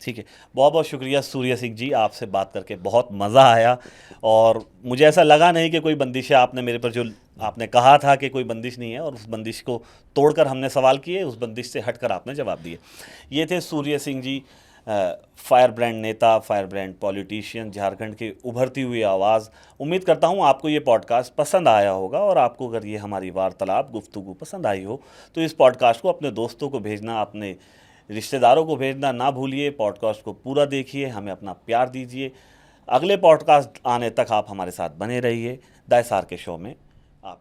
ठीक है, बहुत बहुत शुक्रिया सूर्य सिंह जी, आपसे बात करके बहुत मज़ा आया, और मुझे ऐसा लगा नहीं कि कोई बंदिश है। आपने मेरे पर जो आपने कहा था कि कोई बंदिश नहीं है, और उस बंदिश को तोड़कर हमने सवाल किए, उस बंदिश से हटकर आपने जवाब दिए। ये थे सूर्य सिंह जी, फायर ब्रांड नेता, फायर ब्रांड पॉलिटिशियन, झारखंड की उभरती हुई आवाज़। उम्मीद करता हूँ आपको ये पॉडकास्ट पसंद आया होगा, और आपको अगर ये हमारी वार्तालाप, गुफ्तगू पसंद आई हो तो इस पॉडकास्ट को अपने दोस्तों को भेजना, अपने रिश्तेदारों को भेजना ना भूलिए। पॉडकास्ट को पूरा देखिए, हमें अपना प्यार दीजिए। अगले पॉडकास्ट आने तक आप हमारे साथ बने रहिए। दायसार के शो में